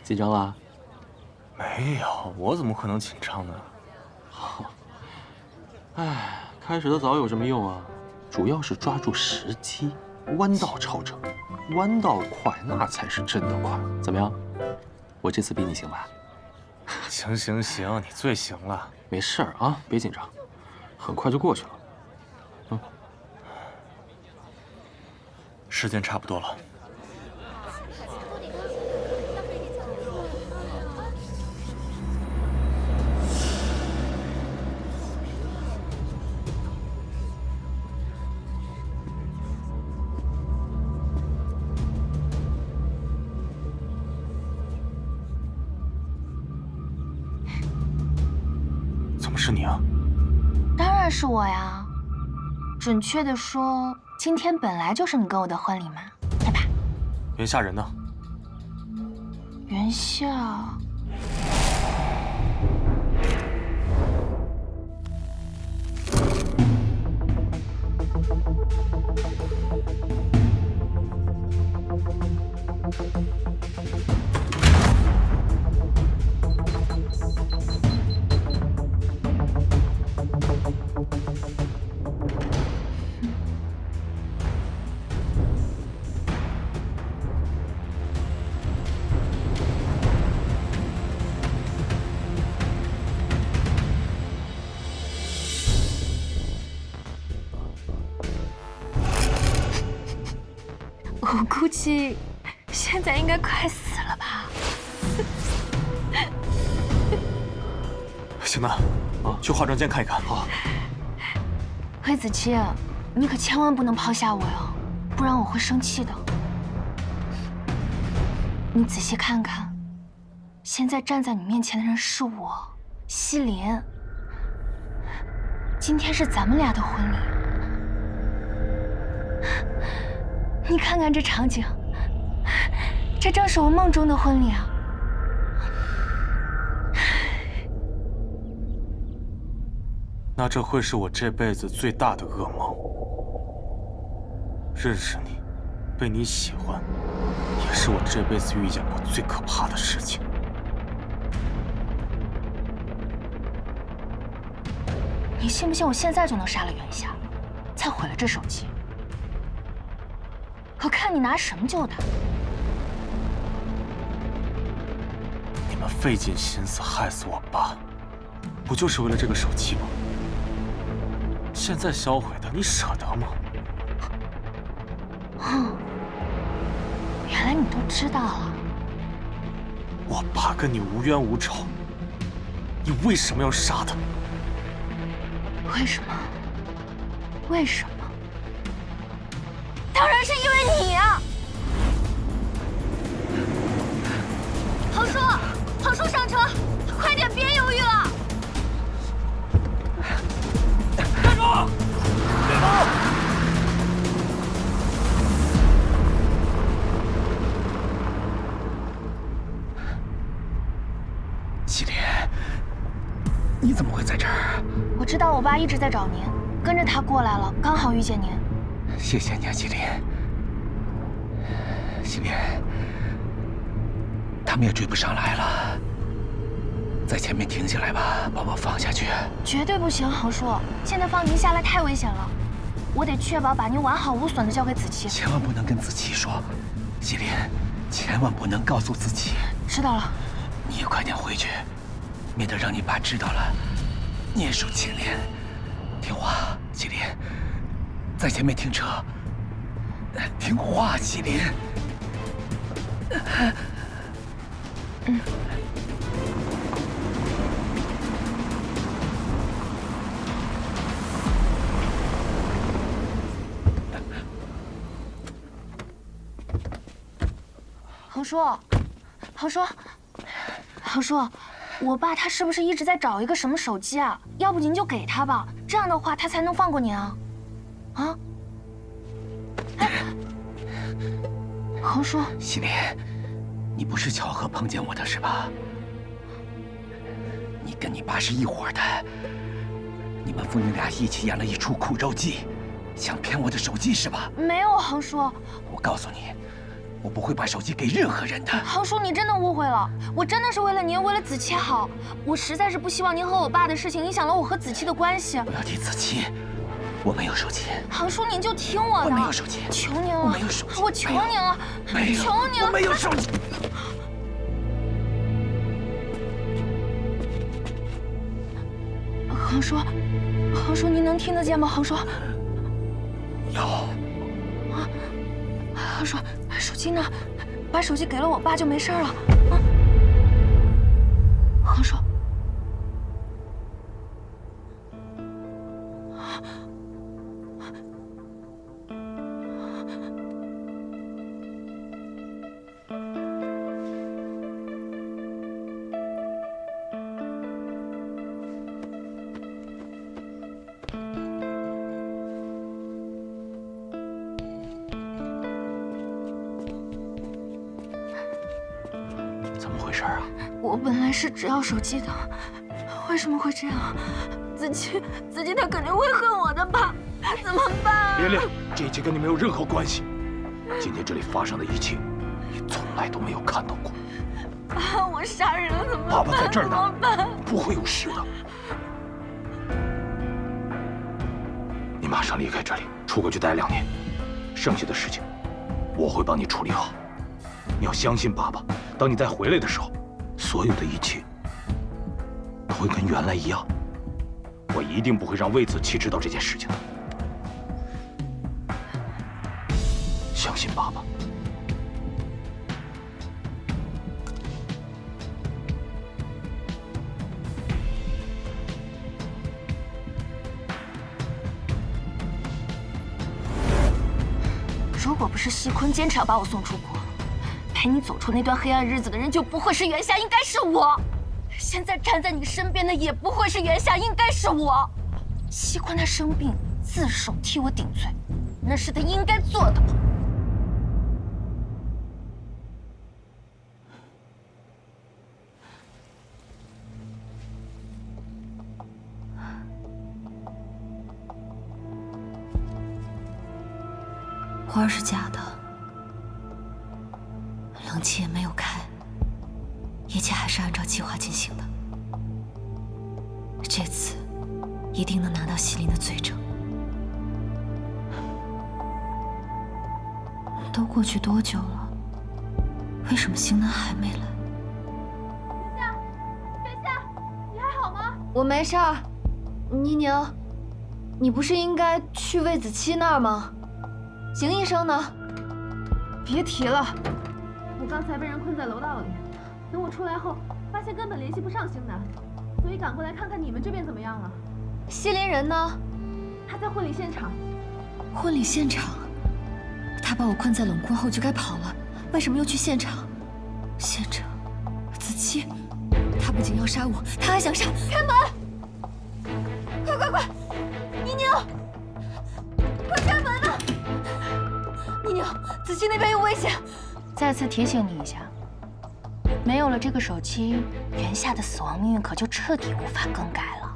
紧张了？没有，我怎么可能紧张呢？哎，开始的早有什么用啊？主要是抓住时机，弯道超车，弯道快那才是真的快。怎么样？我这次比你行吧？行行行，你最行了。没事儿啊，别紧张，很快就过去了。时间差不多了。是你啊？当然是我呀。准确的说，今天本来就是你跟我的婚礼嘛，对吧？袁夏人呢？袁夏。我估计现在应该快死了吧。行了，去化妆间看一看。好。魏子期，你可千万不能抛下我哟，不然我会生气的。你仔细看看，现在站在你面前的人是我，西林。今天是咱们俩的婚礼。你看看这场景，这正是我梦中的婚礼啊！那这会是我这辈子最大的噩梦。认识你，被你喜欢，也是我这辈子遇见过最可怕的事情。你信不信我现在就能杀了袁夏，再毁了这手机？我看你拿什么救他！你们费尽心思害死我爸，不就是为了这个手机吗？现在销毁它，你舍得吗？原来你都知道了。我爸跟你无冤无仇，你为什么要杀他？为什么？为什么？当然是因为你啊！恒叔，恒叔上车，快点，别犹豫了！站住！别动！祁连，你怎么会在这儿？我知道我爸一直在找您，跟着他过来了，刚好遇见您。谢谢你啊，祁连。祁连，他们也追不上来了，在前面停下来吧，把我放下去。绝对不行，恒叔，现在放您下来太危险了，我得确保把您完好无损的交给子期。千万不能跟子期说，祁连，千万不能告诉子期。知道了。你也快点回去，免得让你爸知道了，你也受牵连。听话，祁连，在前面停车。听话，祁连。恒叔，恒叔，恒叔，我爸他是不是一直在找一个什么手机啊？要不您就给他吧，这样的话他才能放过您啊！啊？哎，恒叔，祁连，你不是巧合碰见我的是吧？你跟你爸是一伙的，你们父女俩一起演了一出苦肉计，想骗我的手机是吧？没有，恒叔。我告诉你，我不会把手机给任何人的。恒叔，你真的误会了，我真的是为了您，为了子期好，我实在是不希望您和我爸的事情影响了我和子期的关系。不要提子期，我没有手机。恒叔，您就听我的。我没有手机，求您了，我没有手机，我求您了，没有，求您了，我没有手机。恒叔，恒叔，您能听得见吗？恒叔。有。啊，恒叔，手机呢？把手机给了我爸就没事了。啊，恒叔。我本来是只要手机的，为什么会这样？子期他肯定会恨我的吧？怎么办？连连，这一切跟你没有任何关系。今天这里发生的一切，你从来都没有看到过。爸，我杀人了怎么办？爸爸在这儿呢，怎么办？不会有事的。你马上离开这里，出国去待2年，剩下的事情我会帮你处理好。你要相信爸爸，当你再回来的时候，所有的一切都会跟原来一样。我一定不会让魏子期知道这件事情的。相信爸爸。如果不是西坤坚持要把我送出国，陪你走出那段黑暗日子的人就不会是袁夏，应该是我。现在站在你身边的也不会是袁夏，应该是我。西坤他生病自首替我顶罪，那是他应该做的。花是假的，冷气也没有开，一切还是按照计划进行的。这次一定能拿到西林的罪证。都过去多久了？为什么星南还没来？月夏，你还好吗？我没事儿。妮宁，你不是应该去魏子期那儿吗？邢医生呢？别提了，我刚才被人困在楼道里，等我出来后，发现根本联系不上星南，所以赶过来看看你们这边怎么样了。西林人呢？他在婚礼现场。婚礼现场？他把我困在冷库后就该跑了，为什么又去现场？现场，子期，他不仅要杀我，他还想杀……开门！快！妮宁，快开门啊！妮宁，子期那边有危险。再次提醒你一下，没有了这个手机，袁夏的死亡命运可就彻底无法更改了。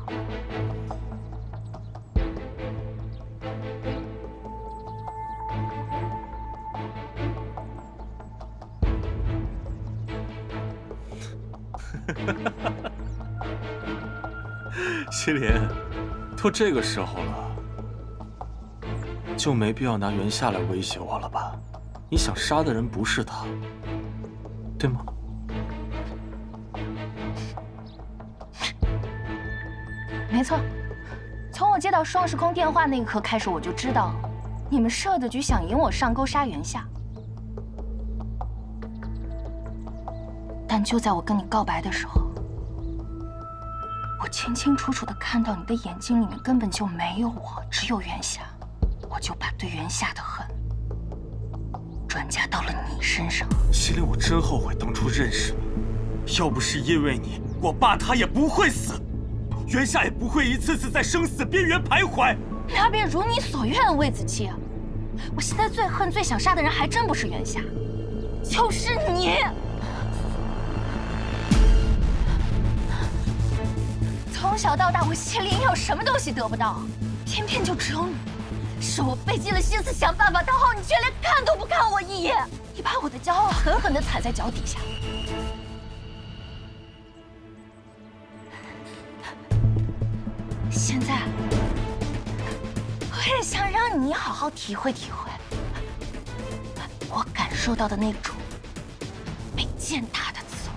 西林，都这个时候了，就没必要拿袁夏来威胁我了吧？你想杀的人不是他，对吗？没错，从我接到双时空电话那一刻开始，我就知道你们设的局想引我上钩杀袁夏。但就在我跟你告白的时候，我清清楚楚地看到你的眼睛里面根本就没有我，只有袁夏，我就把对袁夏的恨转嫁到了你身上。西林，我真后悔当初认识你，要不是因为你，我爸他也不会死，袁夏也不会一次次在生死边缘徘徊。那便如你所愿，魏子期。我现在最恨、最想杀的人，还真不是袁夏，就是你。从小到大，我西林有什么东西得不到，偏偏就只有你。是我费尽了心思想办法讨好你，却连看都不看我一眼。你把我的骄傲狠狠地踩在脚底下。现在，我也想让你好好体会体会我感受到的那种被践踏的滋味。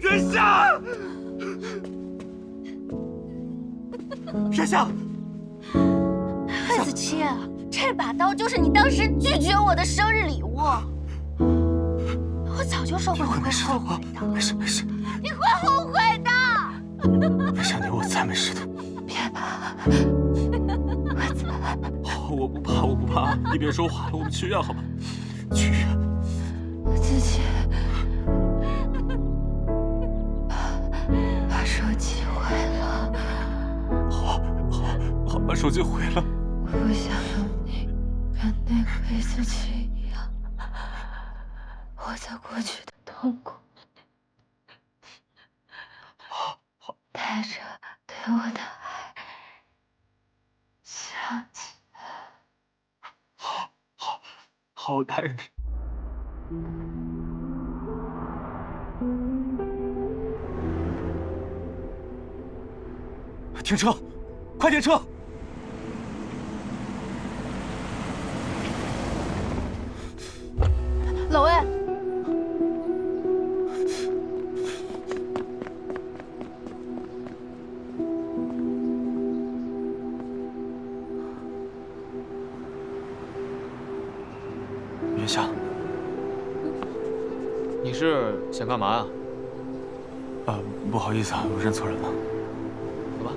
袁夏，袁夏，魏子期，这把刀就是你当时拒绝我的生日礼物。我早就说过你会后悔的。没事没事，你会后悔的。袁夏，你我才没事的。别怕，我不怕，我不怕。你别说话了，我们去医院好吗？去医院。子期。手机回了。我不想有你跟那个黑子琪一样，活在过去的痛苦。带着对我的爱，想起。好男人。停车！快停车！老魏，元夏，你是想干嘛呀？不好意思啊，我认错人了。走吧。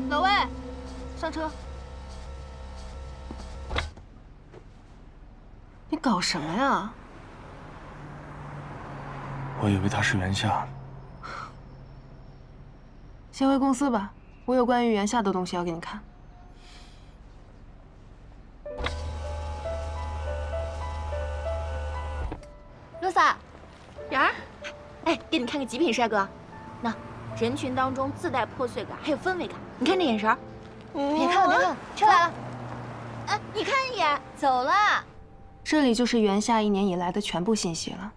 老魏，上车。你搞什么呀？我以为他是元夏。先回公司吧，我有关于元夏的东西要给你看。露萨，圆儿，哎，给你看个极品帅哥，那人群当中自带破碎感，还有氛围感。你看这眼神儿，别看了，别看了，车来了。哎，你看一眼，走了。这里就是元夏1年以来的全部信息了。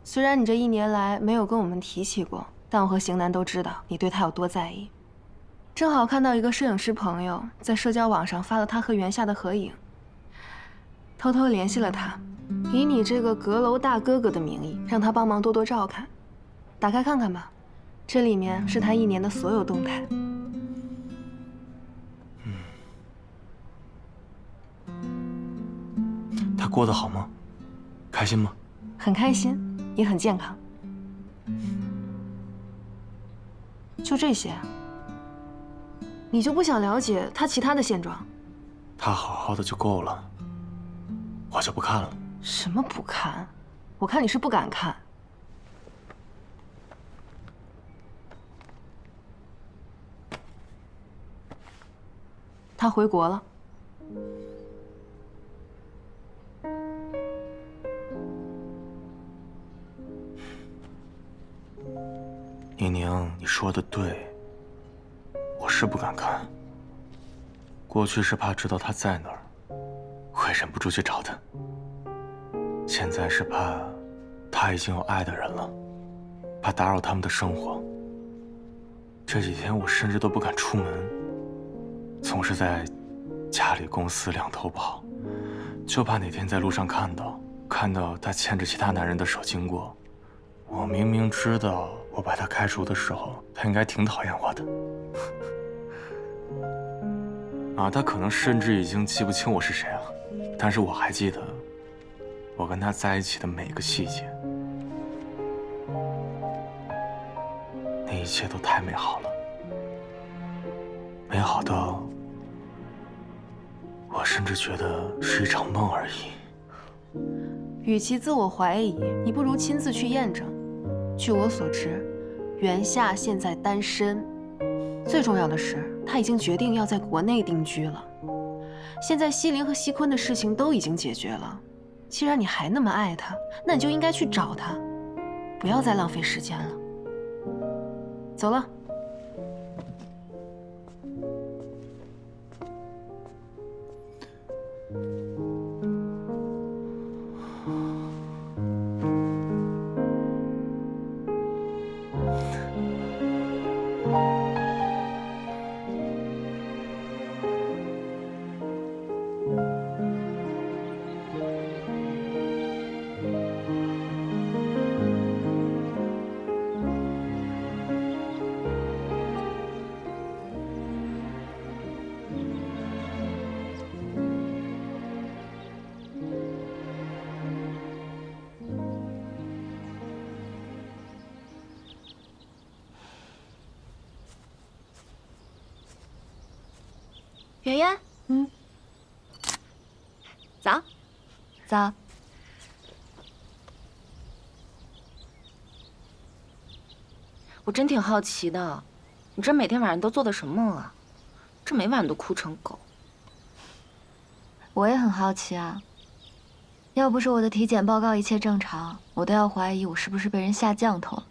虽然你这1年来没有跟我们提起过，但我和邢楠都知道你对他有多在意。正好看到一个摄影师朋友在社交网上发了他和元夏的合影，偷偷联系了他，以你这个阁楼大哥哥的名义，让他帮忙多多照看。打开看看吧，这里面是他1年的所有动态。他过得好吗？开心吗？很开心，也很健康。就这些，你就不想了解他其他的现状？他好好的就够了，我就不看了。什么不看？我看你是不敢看。他回国了。宁宁，你说的对，我是不敢看。过去是怕知道他在哪儿，会忍不住去找他。现在是怕他已经有爱的人了，怕打扰他们的生活。这几天我甚至都不敢出门，总是在家里公司两头跑，就怕哪天在路上看到他牵着其他男人的手经过。我明明知道我把他开除的时候，他应该挺讨厌我的。他可能甚至已经记不清我是谁了，但是我还记得我跟他在一起的每个细节。那一切都太美好了，美好到我甚至觉得是一场梦而已。与其自我怀疑，你不如亲自去验证。据我所知，元夏现在单身，最重要的是他已经决定要在国内定居了。现在西林和西坤的事情都已经解决了，既然你还那么爱他，那你就应该去找他，不要再浪费时间了。走了。圆圆，早，早。我真挺好奇的，你这每天晚上都做的什么梦啊？这每晚都哭成狗。我也很好奇啊。要不是我的体检报告一切正常，我都要怀疑我是不是被人下降头了。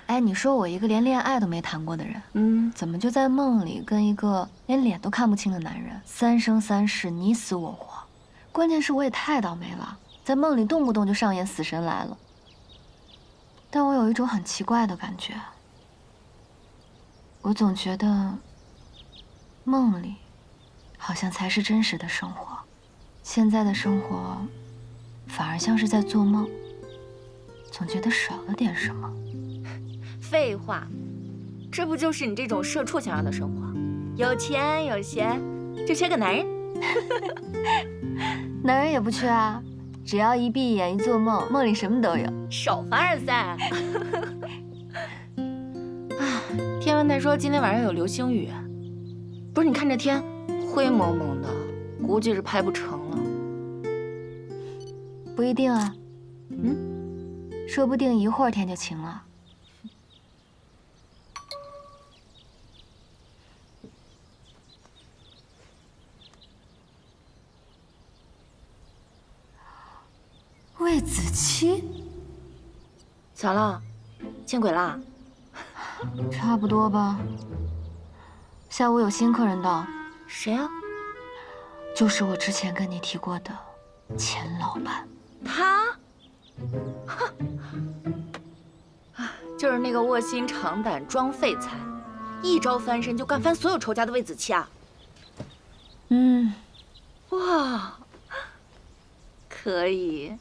哎，你说我一个连恋爱都没谈过的人，怎么就在梦里跟一个连脸都看不清的男人三生三世你死我活？关键是我也太倒霉了，在梦里动不动就上演死神来了。但我有一种很奇怪的感觉，我总觉得梦里好像才是真实的生活，现在的生活反而像是在做梦，总觉得少了点什么。废话，这不就是你这种社畜想要的生活？有钱有闲，就缺个男人。男人也不缺啊，只要一闭眼一做梦，梦里什么都有。少凡尔赛。天文台说今天晚上有流星雨，不是？你看这天灰蒙蒙的，估计是拍不成了。不一定啊，说不定一会儿天就晴了。魏子期，咋了？见鬼啦？差不多吧。下午有新客人到。谁啊？就是我之前跟你提过的钱老板。他？就是那个卧薪尝胆装废材，一招翻身就干翻所有仇家的魏子期啊！哇，可以。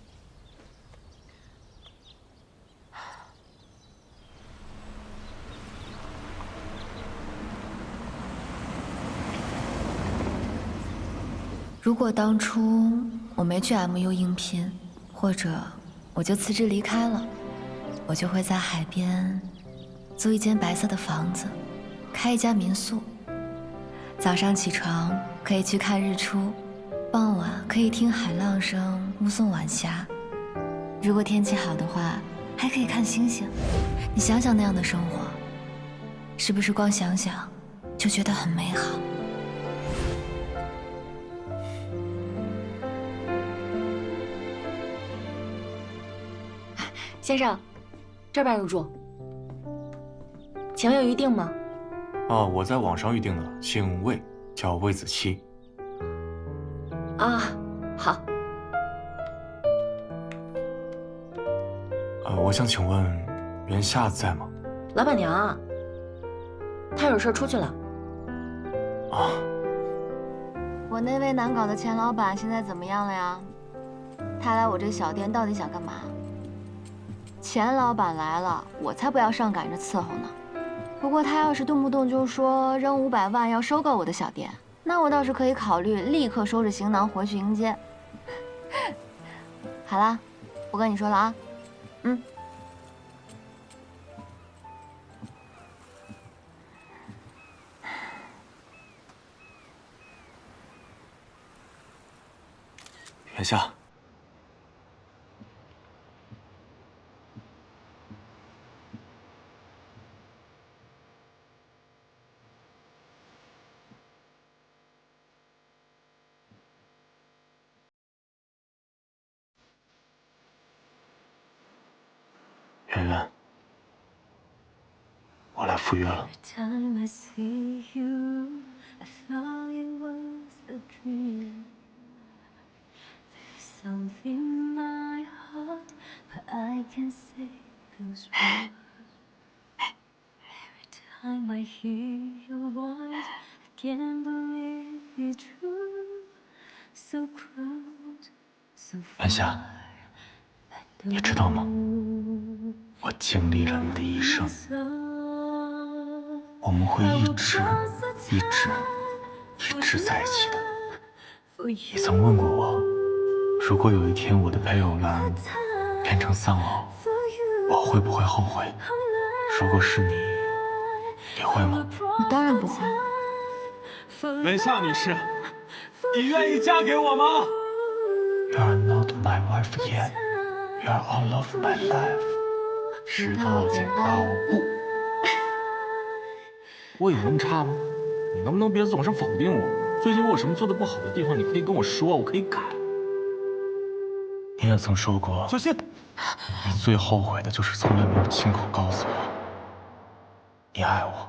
如果当初我没去 MU 应聘，或者我就辞职离开了，我就会在海边租一间白色的房子，开一家民宿。早上起床可以去看日出，傍晚可以听海浪声目送晚霞。如果天气好的话，还可以看星星。你想想那样的生活，是不是光想想就觉得很美好？先生，这边入住，请问有预定吗？哦，我在网上预定的，姓魏，叫魏子期。啊，好。我想请问袁夏在吗？老板娘啊，她有事出去了。啊。我那位难搞的钱老板现在怎么样了呀？他来我这小店到底想干嘛？钱老板来了，我才不要上赶着伺候呢。不过他要是动不动就说扔500万要收购我的小店，那我倒是可以考虑立刻收拾行囊回去迎接。好啦，不跟你说了啊。袁夏。圆圆，我来赴约了。袁夏，你知道吗？我经历了你的一生，我们会一直在一起的。你曾问过我，如果有一天我的配偶栏变成丧偶，我会不会后悔？如果是你，你会吗？我当然不会。文夏女士，你愿意嫁给我吗 You are not my wife yet. You are all of my life. 石头剪刀布。我有那么差吗？你能不能别总是否定我？最近我有什么做的不好的地方，你可以跟我说，我可以改。你也曾说过，小心！你最后悔的就是从来没有亲口告诉我，你爱我。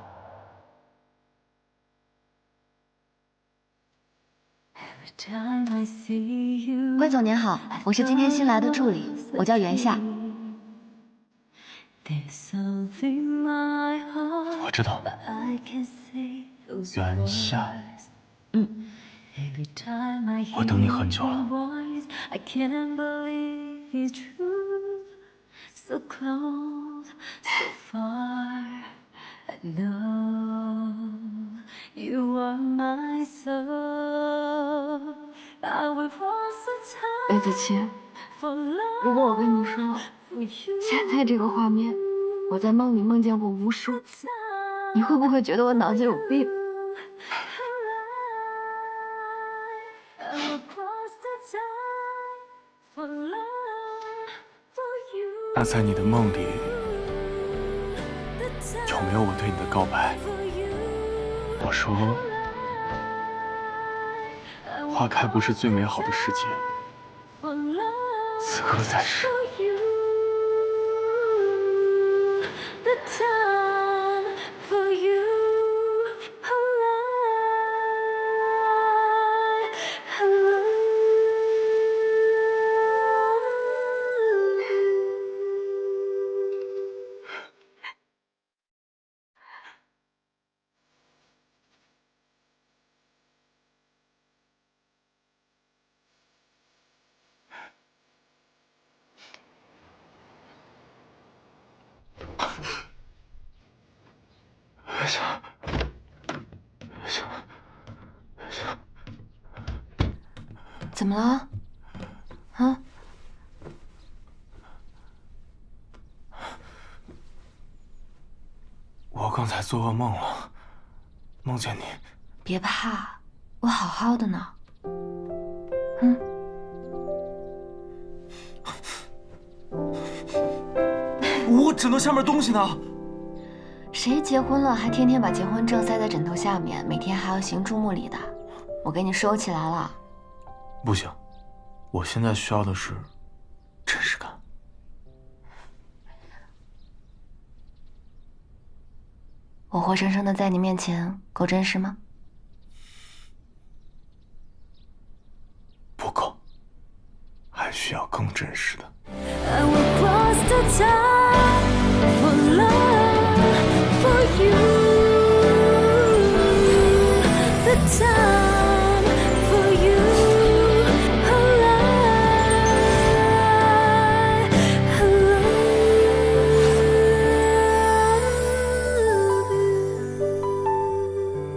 关总您好，我是今天新来的助理，我叫袁夏。我知道，袁夏。我等你很久了。魏子琪，如果我跟你说，现在这个画面，我在梦里梦见过无数次，你会不会觉得我脑子有病？那在你的梦里，有没有我对你的告白？我说，花开不是最美好的时节，此刻才是。怎么了？啊？我刚才做噩梦了，梦见你。别怕，我好好的呢。我枕头下面东西呢？谁结婚了还天天把结婚证塞在枕头下面，每天还要行注目礼的？我给你收起来了。不行，我现在需要的是真实感。我活生生的在你面前，够真实吗？不够，还需要更真实的。I will cross the time for love.